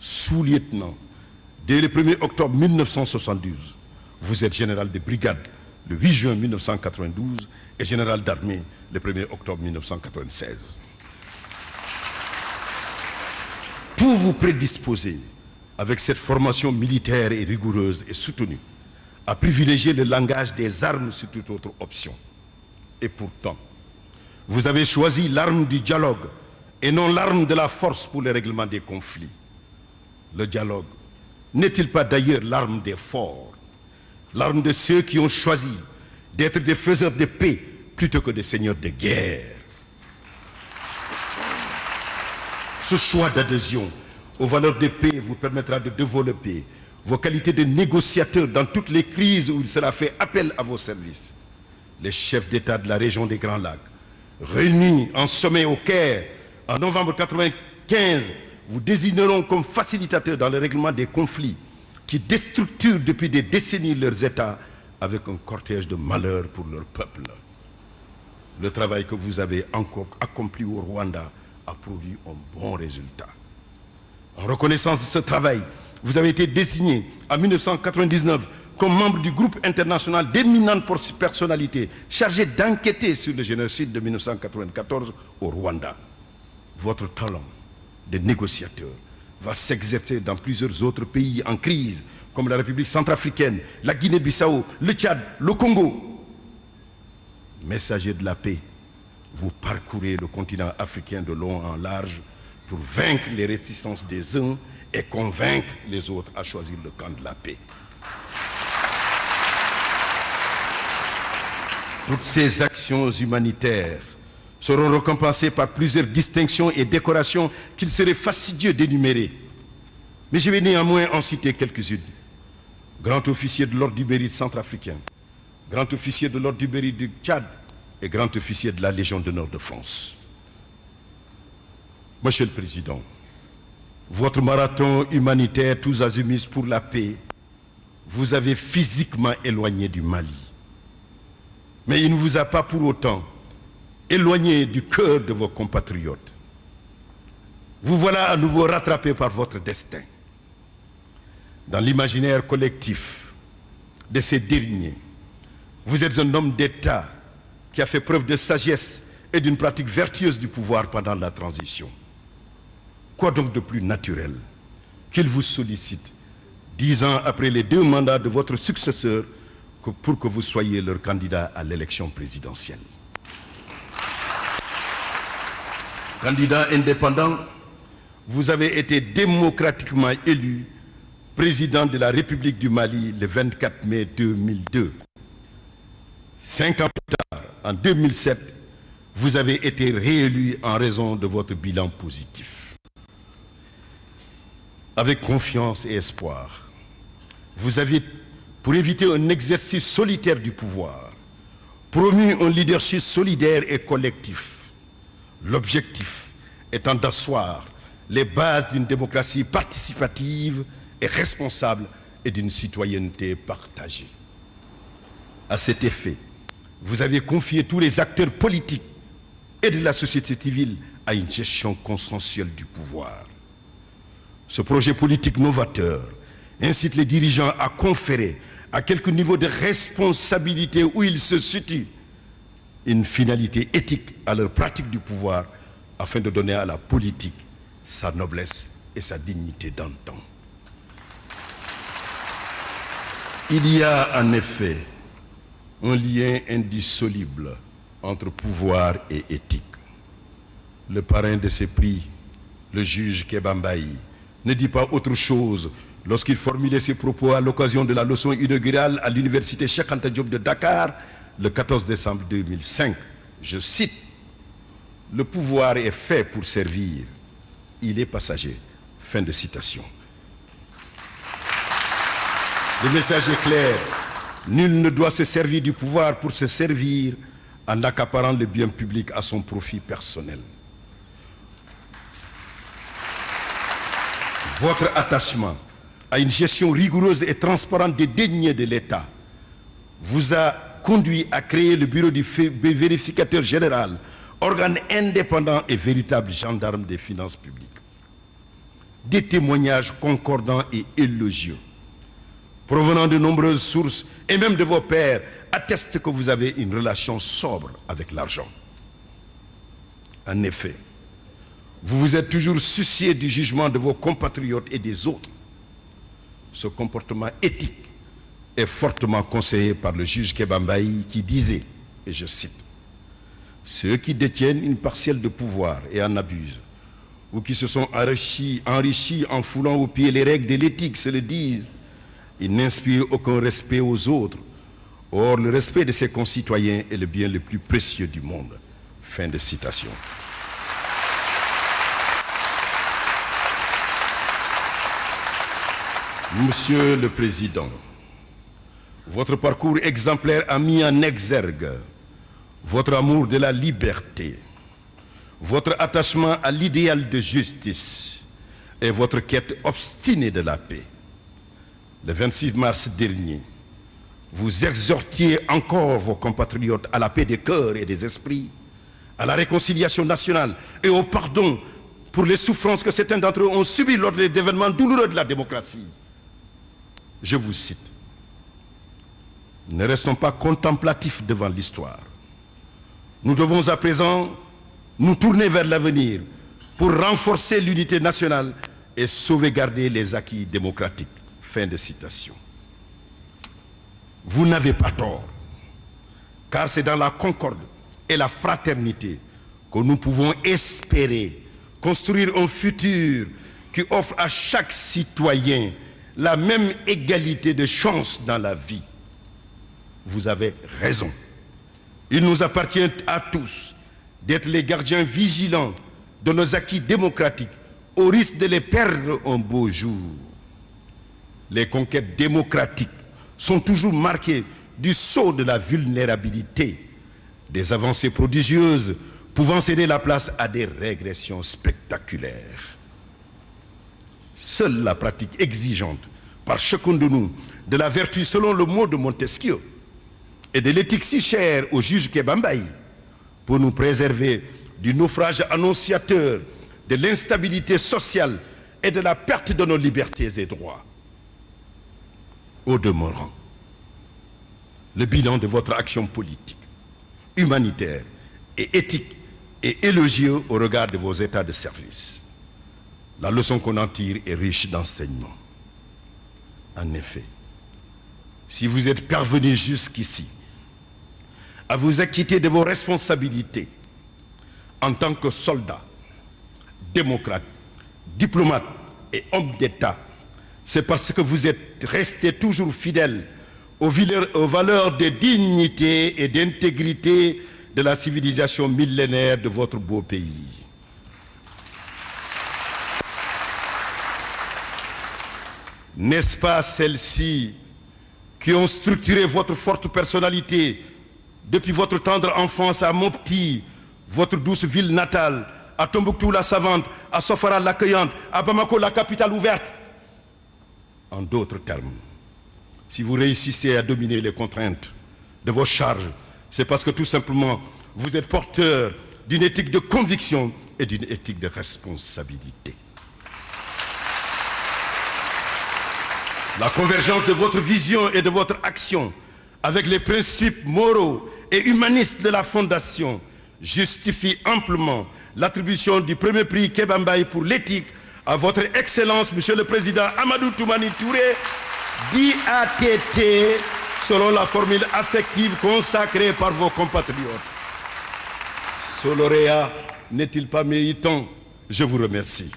sous-lieutenant dès le 1er octobre 1972. Vous êtes général de brigade le 8 juin 1992 et général d'armée le 1er octobre 1996. Pour vous prédisposer, avec cette formation militaire et rigoureuse et soutenue, à privilégier le langage des armes sur toute autre option. Et pourtant, vous avez choisi l'arme du dialogue et non l'arme de la force pour le règlement des conflits. Le dialogue n'est-il pas d'ailleurs l'arme des forts, l'arme de ceux qui ont choisi d'être des faiseurs de paix plutôt que des seigneurs de guerre? Ce choix d'adhésion aux valeurs de paix vous permettra de développer vos qualités de négociateur dans toutes les crises où il sera fait appel à vos services. Les chefs d'État de la région des Grands Lacs, réunis en sommet au Caire en novembre 1995, vous désigneront comme facilitateur dans le règlement des conflits qui déstructurent depuis des décennies leurs États avec un cortège de malheur pour leur peuple. Le travail que vous avez encore accompli au Rwanda a produit un bon résultat. En reconnaissance de ce travail, vous avez été désigné en 1999 comme membre du groupe international d'éminentes personnalités chargées d'enquêter sur le génocide de 1994 au Rwanda. Votre talent de négociateur va s'exercer dans plusieurs autres pays en crise, comme la République centrafricaine, la Guinée-Bissau, le Tchad, le Congo. Messager de la paix, vous parcourez le continent africain de long en large pour vaincre les résistances des uns et convaincre les autres à choisir le camp de la paix. Toutes ces actions humanitaires seront récompensées par plusieurs distinctions et décorations qu'il serait fastidieux d'énumérer. Mais je vais néanmoins en citer quelques-unes. Grand officier de l'ordre du mérite centrafricain, grand officier de l'ordre du mérite du Tchad et grand officier de la Légion d'honneur de France. Monsieur le Président, votre marathon humanitaire tous azimuts pour la paix vous avez physiquement éloigné du Mali. Mais il ne vous a pas pour autant éloigné du cœur de vos compatriotes. Vous voilà à nouveau rattrapé par votre destin. Dans l'imaginaire collectif de ces derniers, vous êtes un homme d'État qui a fait preuve de sagesse et d'une pratique vertueuse du pouvoir pendant la transition. Quoi donc de plus naturel qu'il vous sollicite 10 ans après les 2 mandats de votre successeur pour que vous soyez leur candidat à l'élection présidentielle. Candidat indépendant, vous avez été démocratiquement élu président de la République du Mali le 24 mai 2002. 5 ans plus tard, en 2007, vous avez été réélu en raison de votre bilan positif. Avec confiance et espoir, vous avez, pour éviter un exercice solitaire du pouvoir, promu un leadership solidaire et collectif. L'objectif étant d'asseoir les bases d'une démocratie participative et responsable et d'une citoyenneté partagée. À cet effet, vous avez confié tous les acteurs politiques et de la société civile à une gestion consensuelle du pouvoir. Ce projet politique novateur incite les dirigeants à conférer à quelque niveau de responsabilité où ils se situent une finalité éthique à leur pratique du pouvoir afin de donner à la politique sa noblesse et sa dignité d'antan. Il y a en effet un lien indissoluble entre pouvoir et éthique. Le parrain de ces prix, le juge Kebambaï, ne dit pas autre chose lorsqu'il formulait ses propos à l'occasion de la leçon inaugurale à l'université Cheikh Anta Diop de Dakar le 14 décembre 2005. Je cite: « Le pouvoir est fait pour servir, il est passager. » Fin de citation. Le message est clair. Nul ne doit se servir du pouvoir pour se servir en accaparant le bien public à son profit personnel. Votre attachement à une gestion rigoureuse et transparente des deniers de l'État vous a conduit à créer le bureau du vérificateur général, organe indépendant et véritable gendarme des finances publiques. des témoignages concordants et élogieux, provenant de nombreuses sources, et même de vos pairs, attestent que vous avez une relation sobre avec l'argent. En effet, vous vous êtes toujours soucié du jugement de vos compatriotes et des autres. Ce comportement éthique est fortement conseillé par le juge Kéba Mbaye qui disait, et je cite, « Ceux qui détiennent une parcelle de pouvoir et en abusent, ou qui se sont enrichis en foulant aux pieds les règles de l'éthique, se le disent, ils n'inspirent aucun respect aux autres. Or, le respect de ses concitoyens est le bien le plus précieux du monde. » Fin de citation. Monsieur le Président, votre parcours exemplaire a mis en exergue votre amour de la liberté, votre attachement à l'idéal de justice et votre quête obstinée de la paix. Le 26 mars dernier, vous exhortiez encore vos compatriotes à la paix des cœurs et des esprits, à la réconciliation nationale et au pardon pour les souffrances que certains d'entre eux ont subies lors des événements douloureux de la démocratie. Je vous cite. Ne restons pas contemplatifs devant l'histoire. Nous devons à présent nous tourner vers l'avenir pour renforcer l'unité nationale et sauvegarder les acquis démocratiques. Fin de citation. Vous n'avez pas tort, car c'est dans la concorde et la fraternité que nous pouvons espérer construire un futur qui offre à chaque citoyen la même égalité de chances dans la vie. Vous avez raison. Il nous appartient à tous d'être les gardiens vigilants de nos acquis démocratiques au risque de les perdre un beau jour. Les conquêtes démocratiques sont toujours marquées du sceau de la vulnérabilité, des avancées prodigieuses pouvant céder la place à des régressions spectaculaires. Seule la pratique exigeante par chacun de nous de la vertu selon le mot de Montesquieu et de l'éthique si chère au juge Kéba Mbaye pour nous préserver du naufrage annonciateur, de l'instabilité sociale et de la perte de nos libertés et droits. Au demeurant, le bilan de votre action politique, humanitaire et éthique est élogieux au regard de vos états de service. La leçon qu'on en tire est riche d'enseignements. En effet, si vous êtes parvenu jusqu'ici à vous acquitter de vos responsabilités en tant que soldat, démocrate, diplomate et homme d'État, c'est parce que vous êtes resté toujours fidèle aux valeurs de dignité et d'intégrité de la civilisation millénaire de votre beau pays. N'est-ce pas celles-ci qui ont structuré votre forte personnalité depuis votre tendre enfance à Mopti, votre douce ville natale, à Tombouctou la savante, à Sofara l'accueillante, à Bamako la capitale ouverte? En d'autres termes, si vous réussissez à dominer les contraintes de vos charges, c'est parce que tout simplement vous êtes porteur d'une éthique de conviction et d'une éthique de responsabilité. La convergence de votre vision et de votre action avec les principes moraux et humanistes de la Fondation justifie amplement l'attribution du premier prix Kéba Mbaye pour l'éthique à votre Excellence, Monsieur le Président Amadou Toumani Touré, dit ATT, selon la formule affective consacrée par vos compatriotes. Ce lauréat n'est-il pas méritant? Je vous remercie.